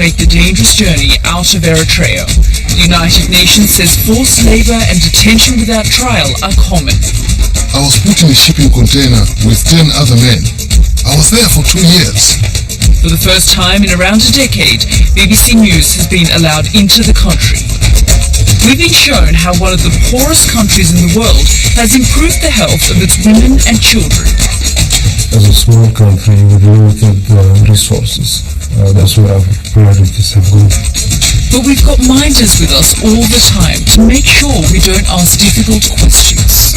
make the dangerous journey out of Eritrea. The United Nations says forced labor and detention without trial are common. I was put in a shipping container with 10 other men. I was there for 2 years. For the first time in around a decade, BBC News has been allowed into the country. We've been shown how one of the poorest countries in the world has improved the health of its women and children. As a small country with limited resources, that's where our priorities have gone. But we've got minders with us all the time to make sure we don't ask difficult questions.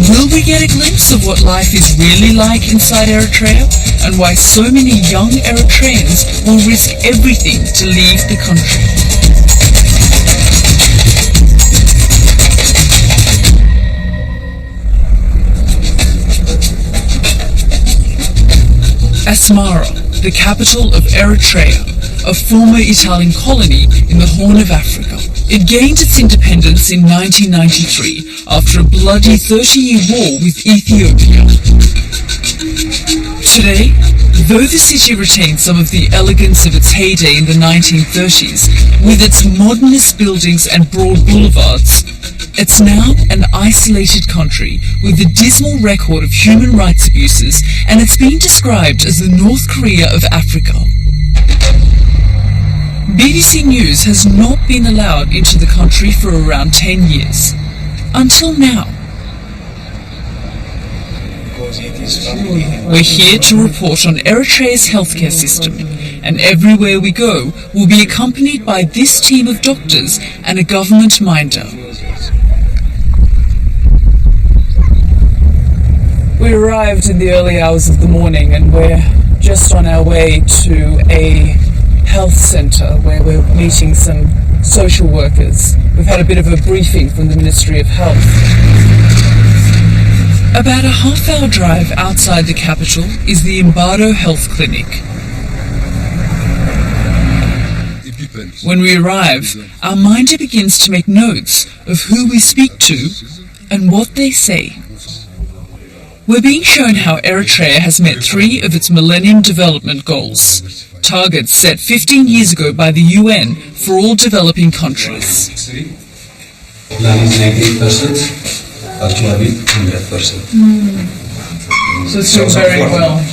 Will we get a glimpse of what life is really like inside Eritrea and why so many young Eritreans will risk everything to leave the country? Asmara, the capital of Eritrea, a former Italian colony in the Horn of Africa. It gained its independence in 1993 after a bloody 30-year war with Ethiopia. Today, though the city retains some of the elegance of its heyday in the 1930s, with its modernist buildings and broad boulevards, it's now an isolated country with a dismal record of human rights abuses, and it's been described as the North Korea of Africa. BBC News has not been allowed into the country for around 10 years. Until now. We're here to report on Eritrea's healthcare system, and everywhere we go, we'll be accompanied by this team of doctors and a government minder. We arrived in the early hours of the morning, and we're just on our way to a health centre where we're meeting some social workers. We've had a bit of a briefing from the Ministry of Health. About a half-hour drive outside the capital is the Imbado Health Clinic. When we arrive, our minder begins to make notes of who we speak to and what they say. We're being shown how Eritrea has met 3 of its Millennium Development Goals, targets set 15 years ago by the UN for all developing countries. Now it's 98%, actually 100%. So it's doing very well.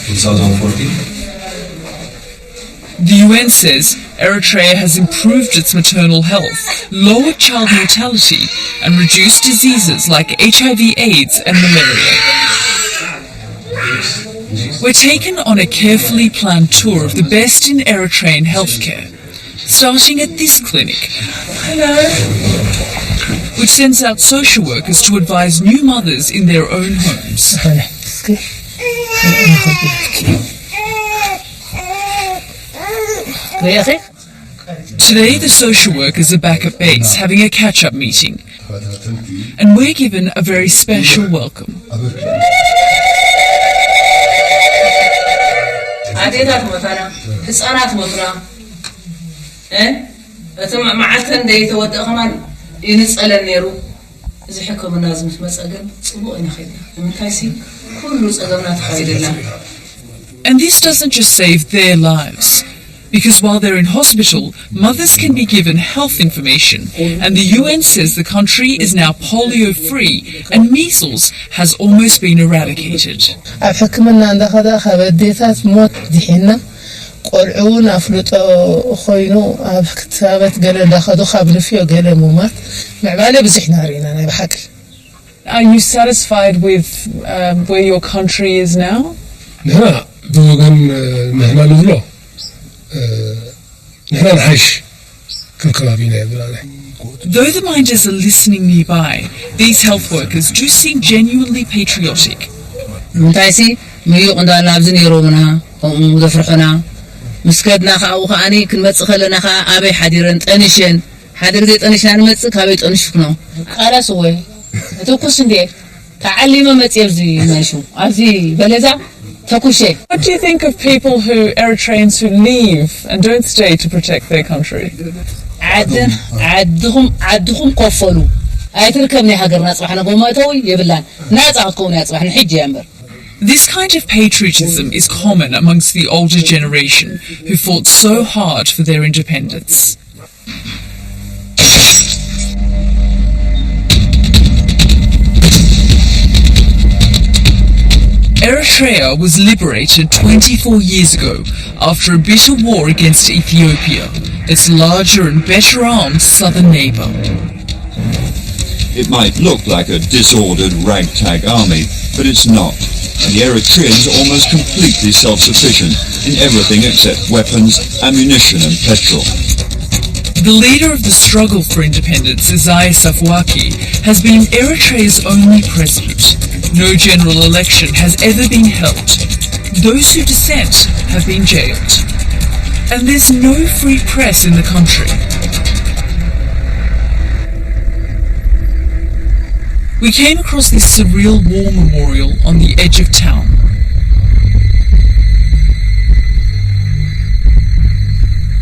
2014. The UN says Eritrea has improved its maternal health, lowered child mortality, and reduced diseases like HIV/AIDS and malaria. We're taken on a carefully planned tour of the best in Eritrean healthcare, starting at this clinic. Hello. Which sends out social workers to advise new mothers in their own homes. Today the social workers are back at base having a catch-up meeting, and we're given a very special welcome. And this doesn't just save their lives, because while they're in hospital, mothers can be given health information, and the UN says the country is now polio-free and measles has almost been eradicated. Are you satisfied with where your country is now? Though the minders are listening nearby, these health workers do seem genuinely patriotic. What do you think of people Eritreans who leave and don't stay to protect their country? This kind of patriotism is common amongst the older generation who fought so hard for their independence. Eritrea was liberated 24 years ago after a bitter war against Ethiopia, its larger and better armed southern neighbour. It might look like a disordered ragtag army, but it's not. And the Eritreans are almost completely self-sufficient in everything except weapons, ammunition and petrol. The leader of the struggle for independence, Isaias Afwerki, has been Eritrea's only president. No general election has ever been held. Those who dissent have been jailed. And there's no free press in the country. We came across this surreal war memorial on the edge of town.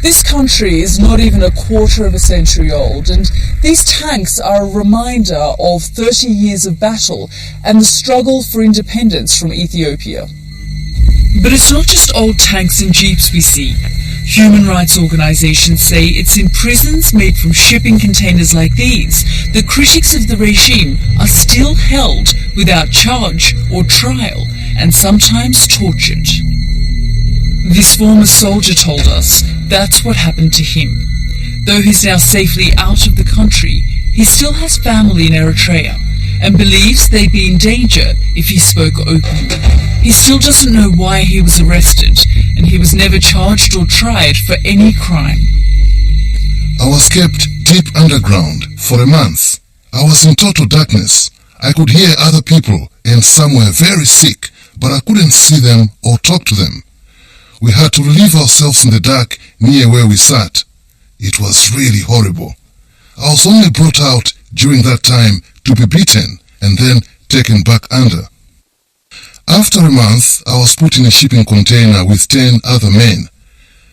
This country is not even a quarter of a century old, and these tanks are a reminder of 30 years of battle and the struggle for independence from Ethiopia. But it's not just old tanks and jeeps we see. Human rights organizations say it's in prisons made from shipping containers like these that critics of the regime are still held without charge or trial and sometimes tortured. This former soldier told us that's what happened to him. Though he's now safely out of the country, he still has family in Eritrea and believes they'd be in danger if he spoke openly. He still doesn't know why he was arrested, and he was never charged or tried for any crime. I was kept deep underground for a month. I was in total darkness. I could hear other people and some were very sick, but I couldn't see them or talk to them. We had to relieve ourselves in the dark near where we sat. It was really horrible. I was only brought out during that time to be beaten and then taken back under. After a month, I was put in a shipping container with 10 other men.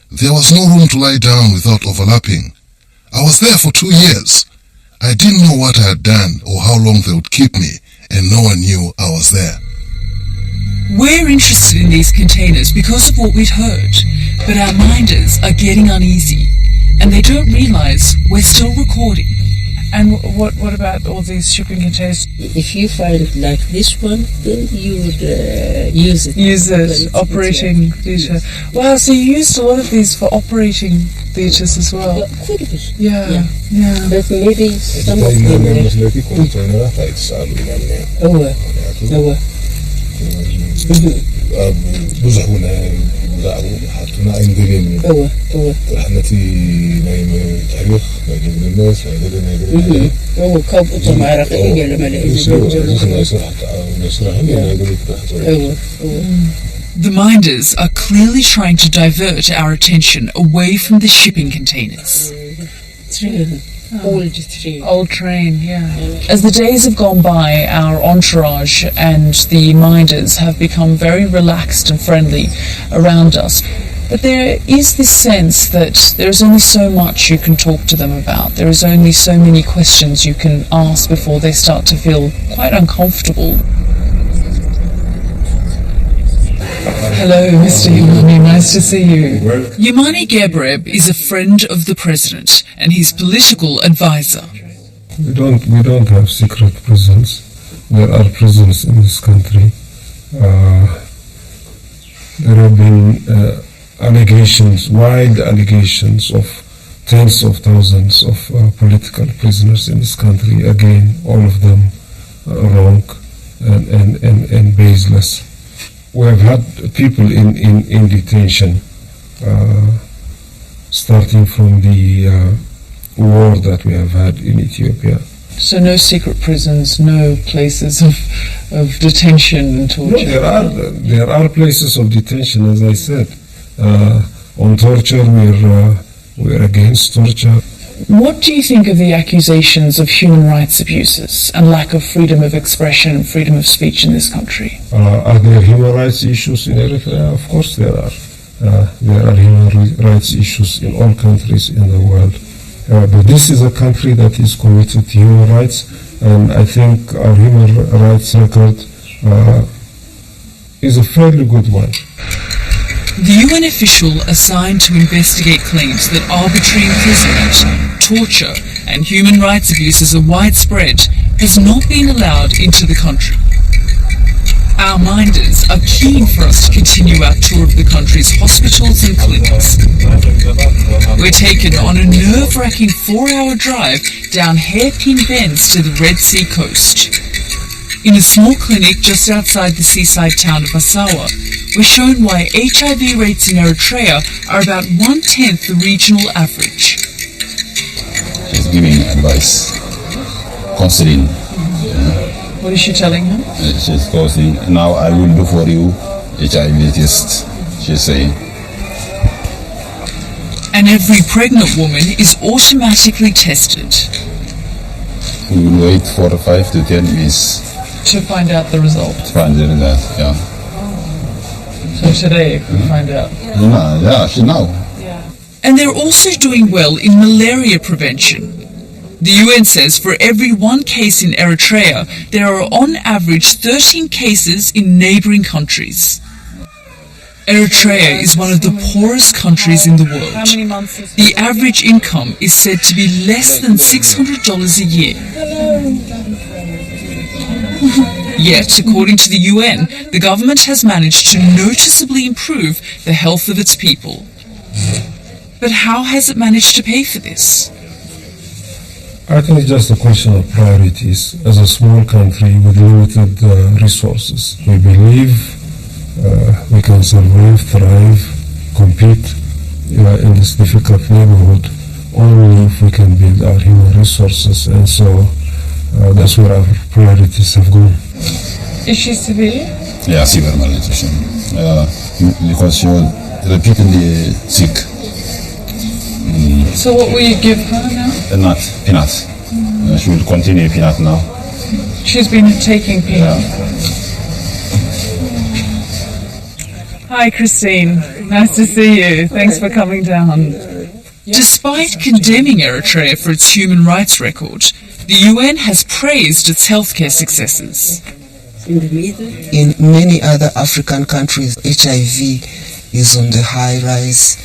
There was no room to lie down without overlapping. I was there for 2 years. I didn't know what I had done or how long they would keep me, and no one knew I was there. We're interested in these containers because of what we'd heard, but our minders are getting uneasy, and they don't realize we're still recording. And what about all these shipping containers? If you find like this one, then you would use it. Use it, operating theatre. Wow, so you used a lot of these for operating theatres as well. Could be. Yeah. But maybe some of them... بزح ولا حطنا عين دليل رحنتي نايم تاريخ نايم الناس نايم هو كاب أطم عراقية لما The minders are clearly trying to divert our attention away from the shipping containers. Old train, yeah. As the days have gone by, our entourage and the minders have become very relaxed and friendly around us. But there is this sense that there is only so much you can talk to them about. There is only so many questions you can ask before they start to feel quite uncomfortable. Hello, Mr. Yumani, nice to see you. Yumani Gebreb is a friend of the president and his political advisor. We don't have secret prisons. There are prisons in this country. There have been allegations, wide allegations of tens of thousands of political prisoners in this country. Again, all of them wrong and baseless. We have had people in detention, starting from the war that we have had in Ethiopia. So no secret prisons, no places of detention and torture? No, there are places of detention, as I said. On torture, we're against torture. What do you think of the accusations of human rights abuses and lack of freedom of expression and freedom of speech in this country? Are there human rights issues in Eritrea? Of course there are. There are human rights issues in all countries in the world. But this is a country that is committed to human rights, and I think our human rights record is a fairly good one. The UN official assigned to investigate claims that arbitrary imprisonment, torture, and human rights abuses are widespread has not been allowed into the country. Our minders are keen for us to continue our tour of the country's hospitals and clinics. We're taken on a nerve-wracking 4-hour drive down hairpin bends to the Red Sea coast. In a small clinic just outside the seaside town of Massawa, we're shown why HIV rates in Eritrea are about 1/10 the regional average. She's giving advice, counseling. What is she telling him? She's causing, now I will do for you HIV test, she's saying. And every pregnant woman is automatically tested. We will wait for 5 to 10 minutes. To find out the result. Find the result, yeah. So today we find out. Now. And they're also doing well in malaria prevention. The UN says for every 1 case in Eritrea, there are on average 13 cases in neighboring countries. Eritrea is one of the poorest countries in the world. The average income is said to be less than $600 a year. Yet, according to the UN, the government has managed to noticeably improve the health of its people. But how has it managed to pay for this? I think it's just a question of priorities. As a small country with limited resources, we believe we can survive, thrive, compete in this difficult neighborhood only if we can build our human resources, and so that's where our priorities have gone. Is she severe? Yeah, severe malnutrition. Because she was repeatedly sick. So what will you give her now? Peanuts. She will continue peanut now. She's been taking peanut. Hi, Christine. Nice to see you. Thanks for coming down. Despite condemning Eritrea for its human rights record, the UN has praised its healthcare successes. In many other African countries, HIV is on the high rise,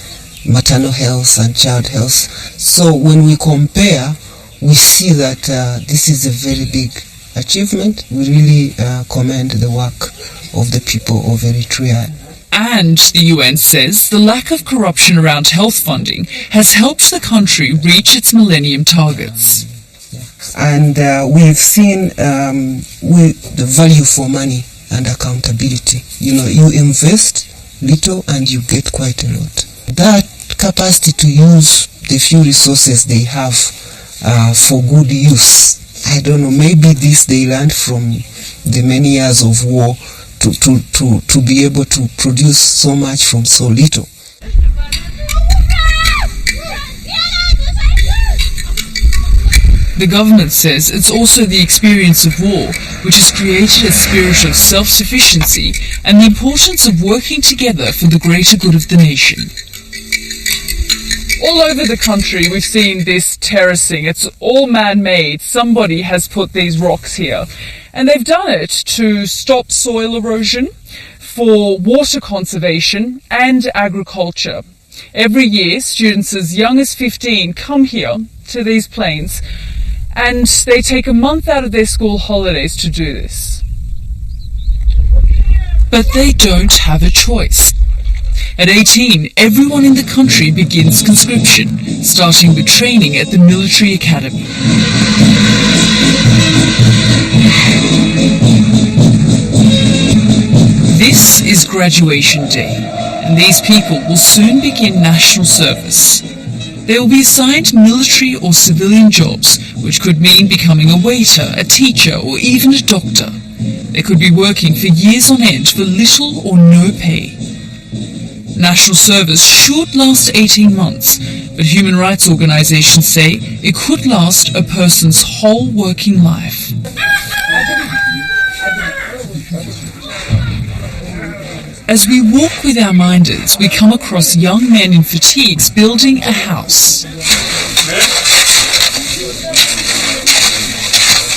maternal health and child health. So when we compare, we see that this is a very big achievement. We really commend the work of the people of Eritrea. And the UN says the lack of corruption around health funding has helped the country reach its millennium targets. And we've seen the value for money and accountability. You know, you invest little and you get quite a lot. That capacity to use the few resources they have for good use. I don't know, maybe this they learned from the many years of war to be able to produce so much from so little. The government says it's also the experience of war which has created a spirit of self-sufficiency and the importance of working together for the greater good of the nation. All over the country we've seen this terracing. It's all man-made. Somebody has put these rocks here. And they've done it to stop soil erosion, for water conservation and agriculture. Every year, students as young as 15 come here to these plains and they take a month out of their school holidays to do this. But they don't have a choice. At 18, everyone in the country begins conscription, starting with training at the military academy. This is graduation day, and these people will soon begin national service. They will be assigned military or civilian jobs, which could mean becoming a waiter, a teacher, or even a doctor. They could be working for years on end for little or no pay. National service should last 18 months, but human rights organizations say it could last a person's whole working life. As we walk with our minders, we come across young men in fatigues building a house.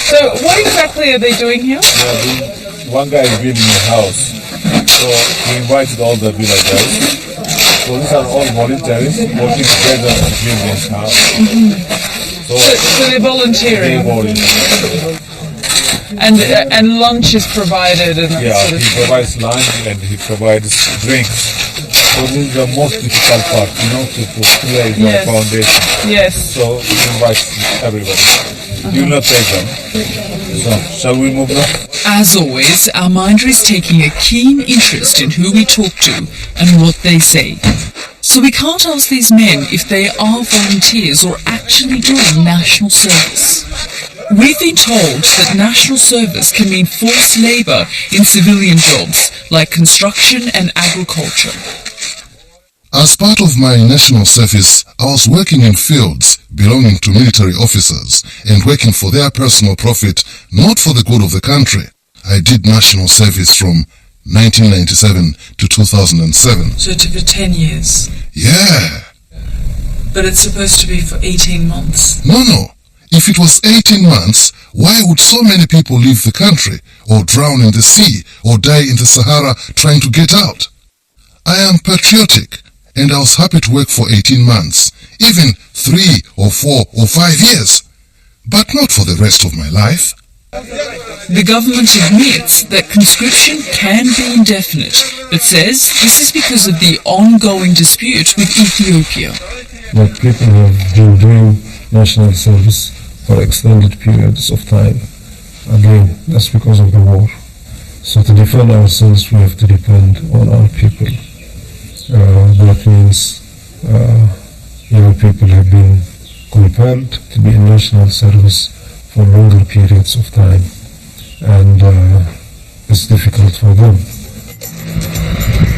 So what exactly are they doing here? One guy is building a house, so he invited all the villagers. So these are all volunteers working together to build this house. So they're volunteering. And lunch is provided. And he provides lunch and he provides drinks. So this is the most difficult part, to clear the foundation. Yes. So he invites everybody. You will not take them. So shall we move now? As always, our minder is taking a keen interest in who we talk to and what they say. So we can't ask these men if they are volunteers or actually doing national service. We've been told that national service can mean forced labour in civilian jobs like construction and agriculture. As part of my national service, I was working in fields belonging to military officers and working for their personal profit, not for the good of the country. I did national service from 1997 to 2007. So it took 10 years? Yeah. But it's supposed to be for 18 months. No. If it was 18 months, why would so many people leave the country, or drown in the sea, or die in the Sahara trying to get out? I am patriotic, and I was happy to work for 18 months, even 3 or 4 or 5 years, but not for the rest of my life. The government admits that conscription can be indefinite, but says this is because of the ongoing dispute with Ethiopia. That people have been doing national service for extended periods of time. Again, that's because of the war. So to defend ourselves, we have to depend on our people. That means young people have been compelled to be in national service for longer periods of time, and it's difficult for them.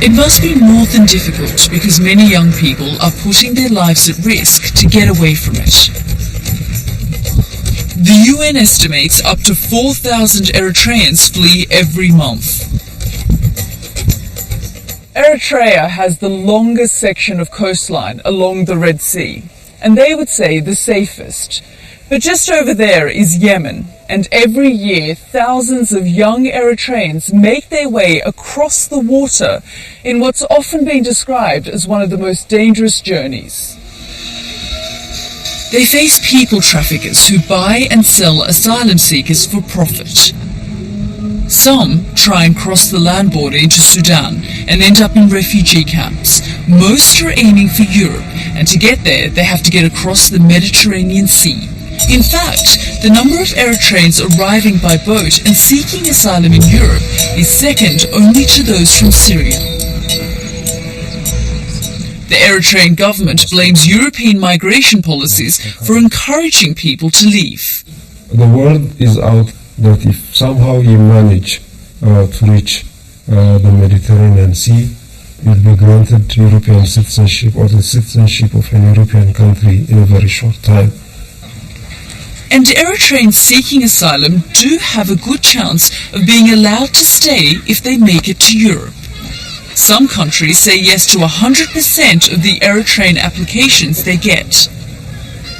It must be more than difficult because many young people are putting their lives at risk to get away from it. The UN estimates up to 4,000 Eritreans flee every month. Eritrea has the longest section of coastline along the Red Sea, and they would say the safest. But just over there is Yemen, and every year thousands of young Eritreans make their way across the water in what's often been described as one of the most dangerous journeys. They face people traffickers who buy and sell asylum seekers for profit. Some try and cross the land border into Sudan and end up in refugee camps. Most are aiming for Europe, and to get there they have to get across the Mediterranean Sea. In fact, the number of Eritreans arriving by boat and seeking asylum in Europe is second only to those from Syria. The Eritrean government blames European migration policies for encouraging people to leave. The word is out that if somehow you manage to reach the Mediterranean Sea, you'll be granted European citizenship or the citizenship of an European country in a very short time. And Eritreans seeking asylum do have a good chance of being allowed to stay if they make it to Europe. Some countries say yes to 100% of the Eritrean applications they get.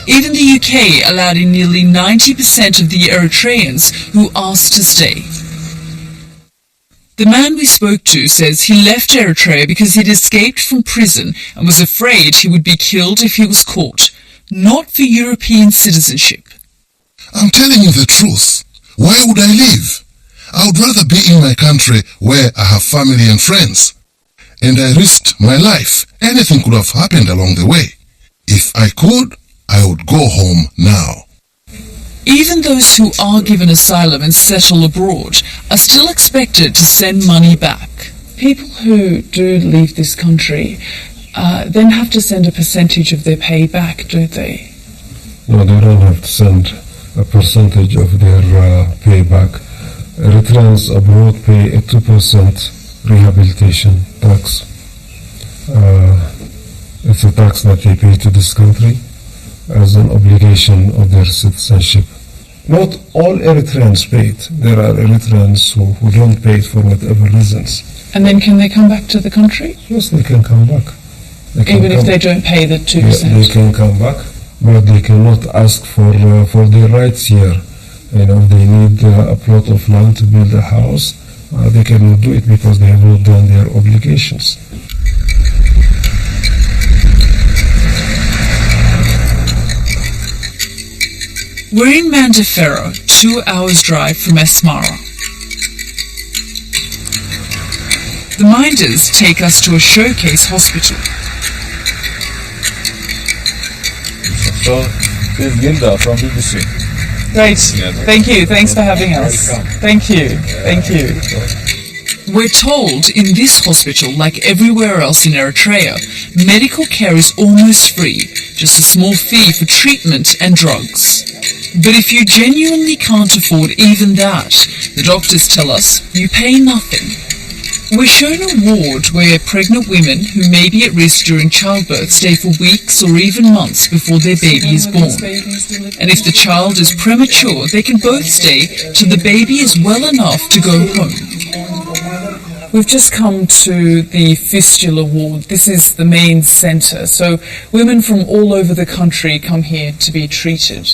Even the UK allowed in nearly 90% of the Eritreans who asked to stay. The man we spoke to says he left Eritrea because he'd escaped from prison and was afraid he would be killed if he was caught, not for European citizenship. I'm telling you the truth. Why would I leave? I would rather be in my country where I have family and friends. And I risked my life. Anything could have happened along the way. If I could, I would go home now. Even those who are given asylum and settle abroad are still expected to send money back. People who do leave this country then have to send a percentage of their pay back, don't they? No, they don't have to send a percentage of their payback. Eritreans abroad pay a 2% rehabilitation tax. It's a tax that they pay to this country as an obligation of their citizenship. Not all Eritreans pay it. There are Eritreans who don't pay it for whatever reasons. And then can they come back to the country? Yes, they can come back. Even if they don't pay the 2%? Yeah, they can come back, but they cannot ask for their rights here. If they need a plot of land to build a house, they cannot do it because they have not done their obligations. We're in Mandafero, 2 hours drive from Asmara. The minders take us to a showcase hospital. So, this is Gilda from BBC. Great. Thank you. Thanks for having us. Thank you. Thank you. We're told in this hospital, like everywhere else in Eritrea, medical care is almost free, just a small fee for treatment and drugs. But if you genuinely can't afford even that, the doctors tell us, you pay nothing. We're shown a ward where pregnant women who may be at risk during childbirth stay for weeks or even months before their baby is born. And if the child is premature, they can both stay till the baby is well enough to go home. We've just come to the fistula ward. This is the main centre, so women from all over the country come here to be treated.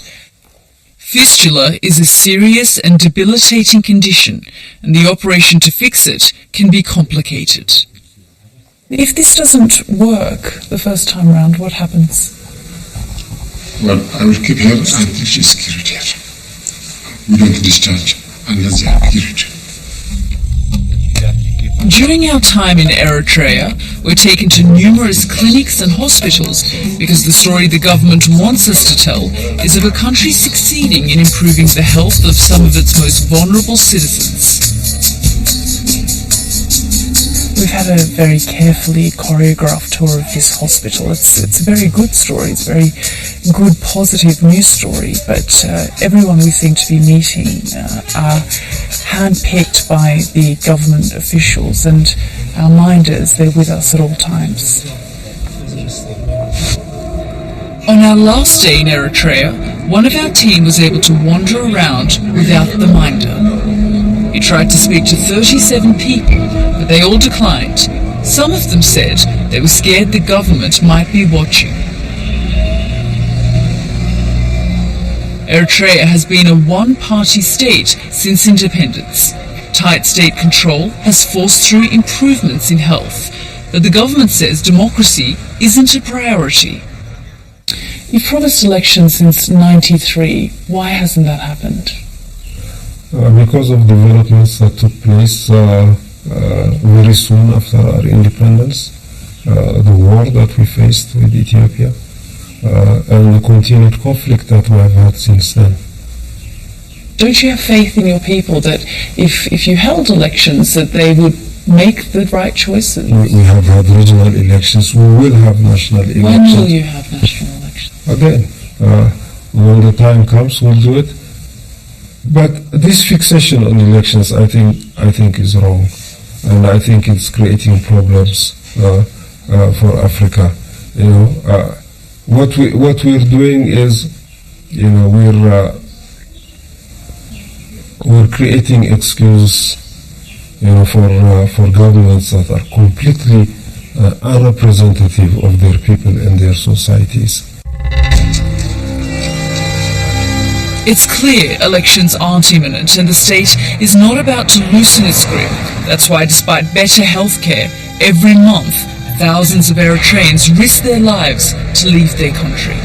Fistula is a serious and debilitating condition, and the operation to fix it can be complicated. If this doesn't work the first time round, what happens? Well, I will keep her until she's cured here. We don't discharge unless they are cured. During our time in Eritrea, we're taken to numerous clinics and hospitals because the story the government wants us to tell is of a country succeeding in improving the health of some of its most vulnerable citizens. We've had a very carefully choreographed tour of this hospital. It's a very good story. It's a very good, positive news story. But everyone we seem to be meeting are handpicked by the government officials, and our minders, they're with us at all times. On our last day in Eritrea, one of our team was able to wander around without the minder. He tried to speak to 37 people, but they all declined. Some of them said they were scared the government might be watching. Eritrea has been a one-party state since independence. Tight state control has forced through improvements in health, but the government says democracy isn't a priority. You've promised elections since '93. Why hasn't that happened? Because of developments that took place very soon after our independence, the war that we faced with Ethiopia, and the continued conflict that we have had since then. Don't you have faith in your people that if you held elections that they would make the right choices? We have had regional elections. We will have national elections. When will you have national elections? Again, when the time comes, we'll do it. But this fixation on elections, I think is wrong, and I think it's creating problems for Africa. What we're doing is, we're creating excuses, for governments that are completely unrepresentative of their people and their societies. It's clear elections aren't imminent and the state is not about to loosen its grip. That's why despite better healthcare, every month thousands of Eritreans risk their lives to leave their country.